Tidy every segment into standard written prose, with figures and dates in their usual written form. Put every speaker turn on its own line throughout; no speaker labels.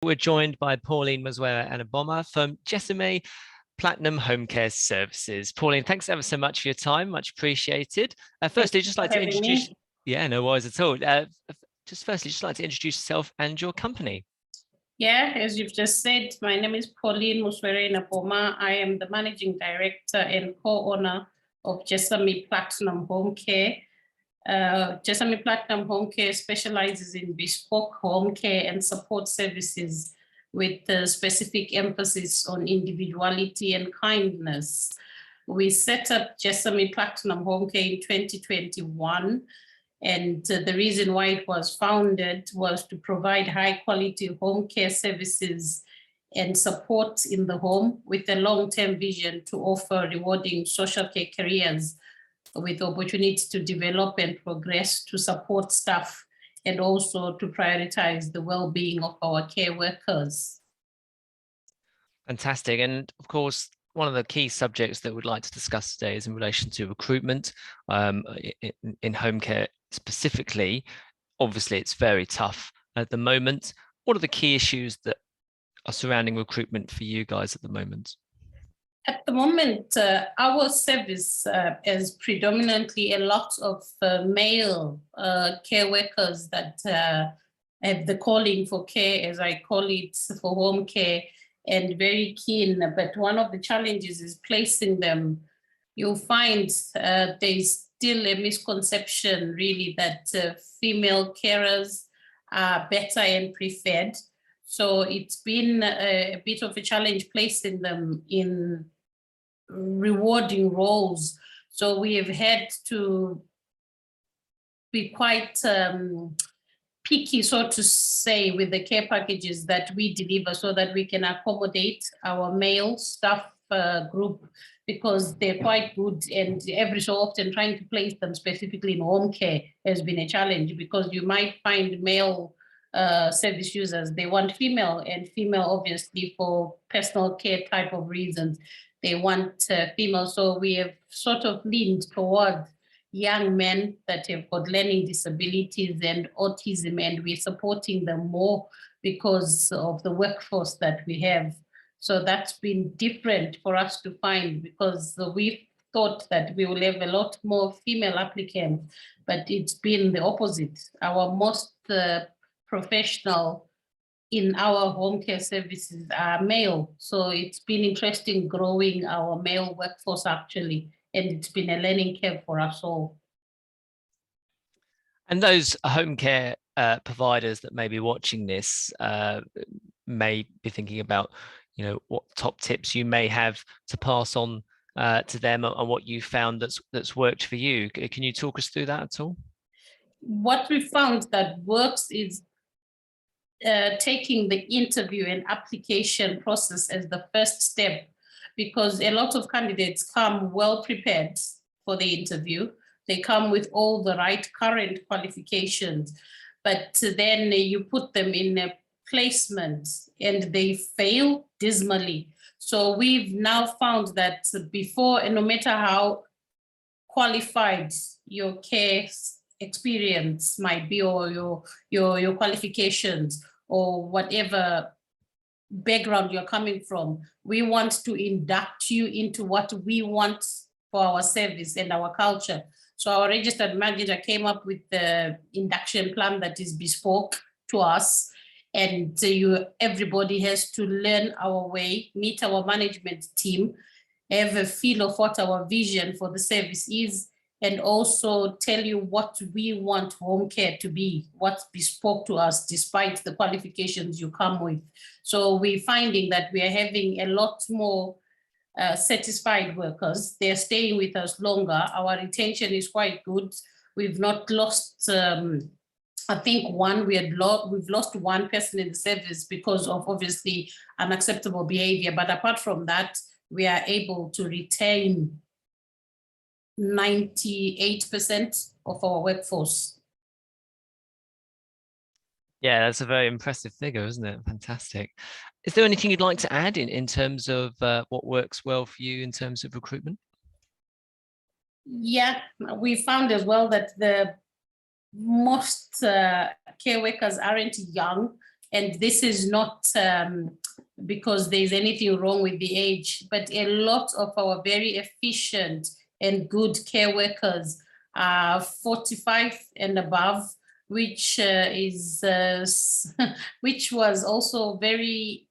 We're joined by Pauline Muswere-Enagbonma from Jessamy Platinum Homecare Services. Pauline, thanks ever so much for your time. Much appreciated. Firstly, just like to introduce. Yeah, no worries at all. Just like to introduce yourself and your company.
Yeah, as you've just said, my name is Pauline Muswere-Enagbonma. I am the managing director and co-owner of Jessamy Platinum Homecare. Jessamy Platinum Homecare specializes in bespoke home care and support services with specific emphasis on individuality and kindness. We set up Jessamy Platinum Homecare in 2021, and the reason why it was founded was to provide high quality home care services and support in the home with a long-term vision to offer rewarding social care careers with opportunity to develop and progress, to support staff, and also to prioritize the well-being of our care workers.
Fantastic. And of course, one of the key subjects that we'd like to discuss today is in relation to recruitment in home care specifically. Obviously, it's very tough at the moment. What are the key issues that are surrounding recruitment for you guys at the moment?
At the moment, our service is predominantly a lot of male care workers that have the calling for care, as I call it, for home care, and very keen. But one of the challenges is placing them. You'll find there's still a misconception, really, that female carers are better and preferred. So it's been a bit of a challenge placing them in rewarding roles. So we have had to be quite picky, so to say, with the care packages that we deliver so that we can accommodate our male staff group, because they're quite good, and every so often trying to place them specifically in home care has been a challenge, because you might find male service users, they want female, and female obviously for personal care type of reasons, they want female. So we have sort of leaned toward young men that have got learning disabilities and autism, and we're supporting them more because of the workforce that we have. So that's been different for us to find, because we thought that we will have a lot more female applicants, but it's been the opposite. Our most professional in our home care services are male. So it's been interesting growing our male workforce actually, and it's been a learning curve for us all.
And those home care providers that may be watching this may be thinking about, you know, what top tips you may have to pass on to them, and what you found that's worked for you. Can you talk us through that at all?
What we found that works is taking the interview and application process as the first step, because a lot of candidates come well prepared for the interview. They come with all the right current qualifications, but then you put them in a placement and they fail dismally. So we've now found that before, and no matter how qualified your care experience might be, or your qualifications, or whatever background you're coming from, we want to induct you into what we want for our service and our culture. So our registered manager came up with the induction plan that is bespoke to us, and everybody has to learn our way, meet our management team, have a feel of what our vision for the service is, and also tell you what we want home care to be, what's bespoke to us, despite the qualifications you come with. So we're finding that we are having a lot more satisfied workers. They're staying with us longer. Our retention is quite good. We've not lost, I think we've lost one person in the service because of obviously unacceptable behavior. But apart from that, we are able to retain 98% of our workforce.
Yeah, that's a very impressive figure, isn't it? Fantastic. Is there anything you'd like to add in terms of what works well for you in terms of recruitment?
Yeah, we found as well that the most care workers aren't young. And this is not because there's anything wrong with the age, but a lot of our very efficient and good care workers are 45 and above, which which was also very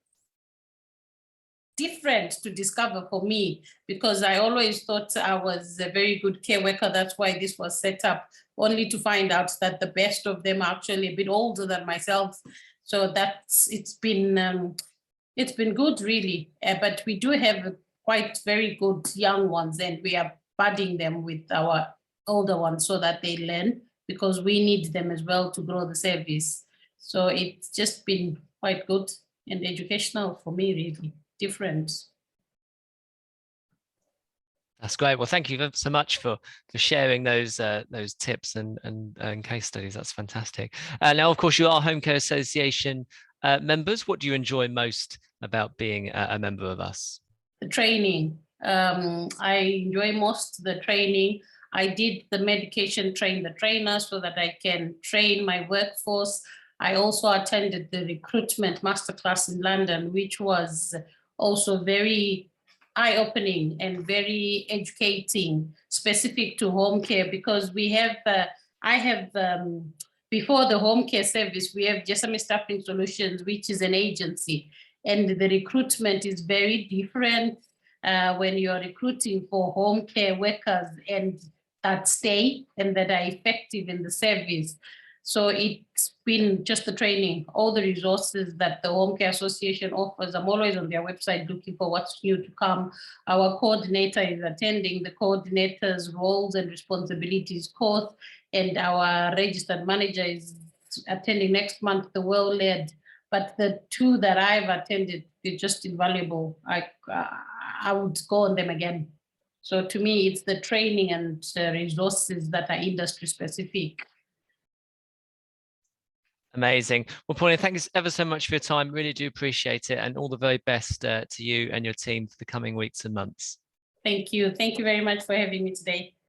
different to discover for me, because I always thought I was a very good care worker. That's why this was set up, only to find out that the best of them are actually a bit older than myself. So it's been good, really. But we do have quite very good young ones, and we are budding them with our older ones so that they learn, because we need them as well to grow the service. So it's just been quite good and educational for me, really. Different.
That's great. Well, thank you so much for sharing those tips and case studies. That's fantastic. Now, of course, you are Home Care Association members. What do you enjoy most about being a member of us?
The training. I enjoy most the training. I did the medication train the trainer so that I can train my workforce. I also attended the recruitment masterclass in London, which was also very eye-opening and very educating, specific to home care, because we have, before the home care service, we have Jessamy Staffing Solutions, which is an agency, and the recruitment is very different when you're recruiting for home care workers and that stay and that are effective in the service. So it's been just the training, all the resources that the Home Care Association offers. I'm always on their website looking for what's new to come. Our coordinator is attending the coordinator's roles and responsibilities course, and our registered manager is attending next month the well-led. But the two that I've attended, they're just invaluable. I would go on them again. So to me, it's the training and resources that are industry specific.
Amazing. Well, Pauline, thanks ever so much for your time. Really do appreciate it, and all the very best to you and your team for the coming weeks and months.
Thank you. Thank you very much for having me today.